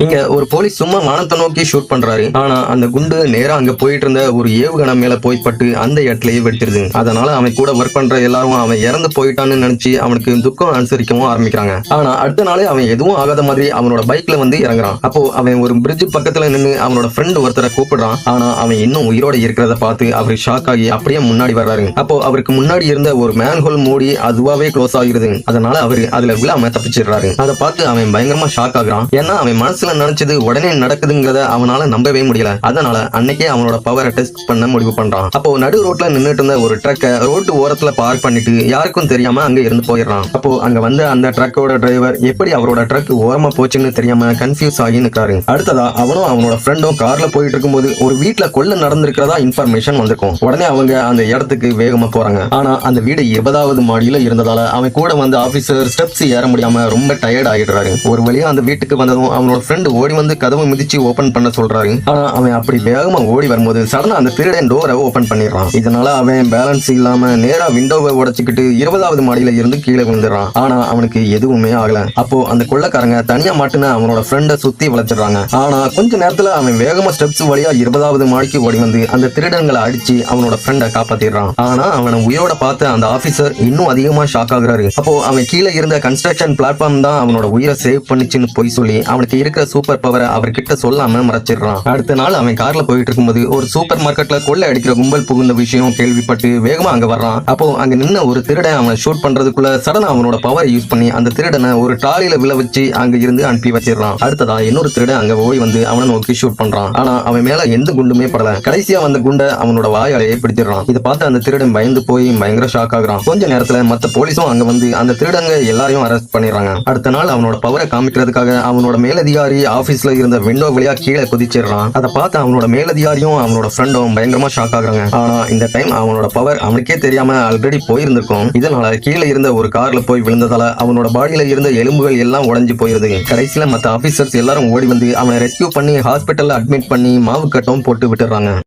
இங்க ஒரு போலீஸ் சும்மா வானத்தை நோக்கி ஷூட் பண்றாரு. ஆனா அந்த குண்டு நேரா அங்க போயிட்டு இருந்த ஒரு ஏவுகணை மேல போய் பட்டு அந்த இடத்துலயே வெடிச்சிருது. அதனால அவன் கூட ஒர்க் பண்ற எல்லாரும் அவன் இறந்து போயிட்டான்னு நினைச்சு அவனுக்கு துக்கம் அனுசரிக்கவும் ஆரம்பிக்கிறாங்க. ஆனா அடுத்த நாளே அவன் எதுவும் ஆகாத மாதிரி அவனோட பைக்ல வந்து இறங்குறான். அப்போ அவன் ஒரு பிரிட்ஜ் பக்கத்துல நின்று அவனோட ஃப்ரெண்ட் ஒருத்தரை கூப்பிடுறான். ஆனா அவன் இன்னும் உயிரோட இருக்கிறத பார்த்து அவரு ஷாக் ஆகி அப்படியே முன்னாடி வர்றாரு. அப்போ அவருக்கு முன்னாடி இருந்த ஒரு மேன்ஹோல் மூடி அதுவாவே க்ளோஸ் ஆகிருது. அதனால அவரு அதுல விழாம தப்பிச்சிடுறாரு. அதை பார்த்து அவன் பயங்கரமா ஷாக் ஆகுறான். ஏன்னா அவன் மனசுல நினைச்சது உடனே நடக்குதுங்கிறத அவனால நம்பவே முடியல. அதனால அன்னைக்கே அவனோட பவரை டெஸ்ட் பண்ண முடிவு பண்றான். அப்போ நடு ரோட்ல நின்னுட்டு இருந்த ஒரு ட்ரக்க ரோட்டு ஓரத்துல பார்க் பண்ணிட்டு யாருக்கும் தெரியாம அங்க இருந்து போயிடுறான். அப்போ அங்க வந்த அந்த ட்ரக்கோட டிரைவர் எப்படி அவரோட ட்ரக் ஓரமா போச்சுன்னு தெரியாம கன்ஃபியூஸ் ஆகி நிற்கிறாரு. அடுத்ததா அவனும் அவனோட ஃப்ரெண்டும் கார்ல போயிட்டு இருக்கும்போது ஒரு வீட்டுல கொள்ள நடந்திருக்கிறதா இன்ஃபர்மேஷன் வந்திருக்கும். உடனே அவங்க அந்த இடத்துக்கு வேகமா போறாங்க. ஆனா அந்த வீடு 20வது மாடியில இருந்ததால அவன் கூட வந்த ஆபீசர் ஸ்டெப்ஸ் ஏற முடியாம ரொம்ப டயர்ட் ஆகிடுறாரு. ஒரு வழியா அந்த வீட்டுக்கு வந்ததும் அவனோட ஃப்ரெண்ட் ஓடி வந்து கதவை மிதிச்சு ஓபன் பண்ண சொல்றாரு. ஆனா அவன் அப்படி வேகமா ஓடி வரும்போது சடனா அந்த திருடன் டோரை ஓபன் பண்ணிடுறான். இதனால அவன் பேலன்ஸ் இல்லாம நேரா விண்டோவை உடைச்சுக்கிட்டு 20வது மாடியில இருந்து கீழே விழுந்துடுறான். ஆனா அவனுக்கு எதுவுமே ஆகல. அப்போ அந்த கொள்ளக்காரங்க தனியா மாட்டுன அவனோட ஃப்ரெண்ட சுத்தி வளைச்சிடுறாங்க. ஆனா கொஞ்ச நேரத்துல அவன் வேகமா ஸ்டெப்ஸ் வழியா 20வது மாடிக்கு ஓடி வந்து அந்த திருடங்களை அடிச்சு அவனோட ஃப்ரெண்ட காப்பாத்திடுறான். ஆனா அவனை உயிரோட பார்த்த அந்த ஆபீசர் இன்னும் அதிகமா ஷாக் ஆகுறாரு. அப்போ அவன் கீழே இருந்த கன்ஸ்ட்ரக்ஷன் பிளாட்ஃபார்ம் தான் அவனோட உயிரை சேவ் பண்ணிச்சுன்னு போய் சொல்லி அவனுக்கு இருக்கிற சூப்பர் பவரை அவர்கிட்ட சொல்லாம மறைச்சிடுறான். அடுத்த நாள் அவன் கார்ல போயிட்டு இருக்கும்போது ஒரு சூப்பர் மார்க்கெட்ல கொள்ளை அடிக்கிற கும்பல் புகுந்த விஷயம் கேள்விப்பட்டு வேகமா அங்க வர்றான். அப்போ அங்க நின்ன ஒரு திருடன் அவனை ஷூட் பண்றதுக்குள்ள சடனா அவனோட பவரை யூஸ் பண்ணி அந்த திருடனை ஒரு டாலியில விழ வச்சு அங்க இருந்து அனுப்பி வச்சிடறான். அடுத்ததா இன்னொரு திருடன் அங்க ஓடி வந்து அவனை நோக்கி ஷூட் பண்றான். ஆனா அவன் மேல எந்த குண்டுமே படல. கடைசியா வந்த குண்டை அவனோட வாயாலேயே பிடிச்சிடறான். இதை பார்த்து அந்த திருடன் பயந்து போய் பயங்கர ஷாக் ஆகுறான். கொஞ்ச நேரத்துல மத்த போலீஸும் அங்க வந்து அந்த திருடங்க எல்லாரையும் அரெஸ்ட் பண்ணிடுறாங்க. அடுத்த நாள் அவனோட பவரை காமிக்கிறதுக்காக அவனோட மேலதிகாரி ஆபீஸ்ல இருந்த விண்டோ வழியா கீழே குதிச்சிடுறான். அதை பார்த்து அவனோட மேலதிகாரியும் அவனோட ஃப்ரெண்டும் பயங்கரமா ஷாக் ஆகுறாங்க. ஆனா இந்த டைம் அவனோட பவர் அவனுக்கே தெரியாம ஆல்ரெடி போயிருந்திருக்கும். இதனால கீழே இருந்த ஒரு கார்ல போய் விழுந்ததால அவனோட பாடியில இருந்த எலும்புகள் எல்லாம் உடைஞ்சு போயிருது. கடைசியில மத்த ஆபீசர்ஸ் எல்லாரும் ஓடி வந்து அவனை ரெஸ்கியூ பண்ணி ஹாஸ்பிட்டல்ல அட்மிட் பண்ணி மாவு கட்டம் போட்டு விட்டுறாங்க.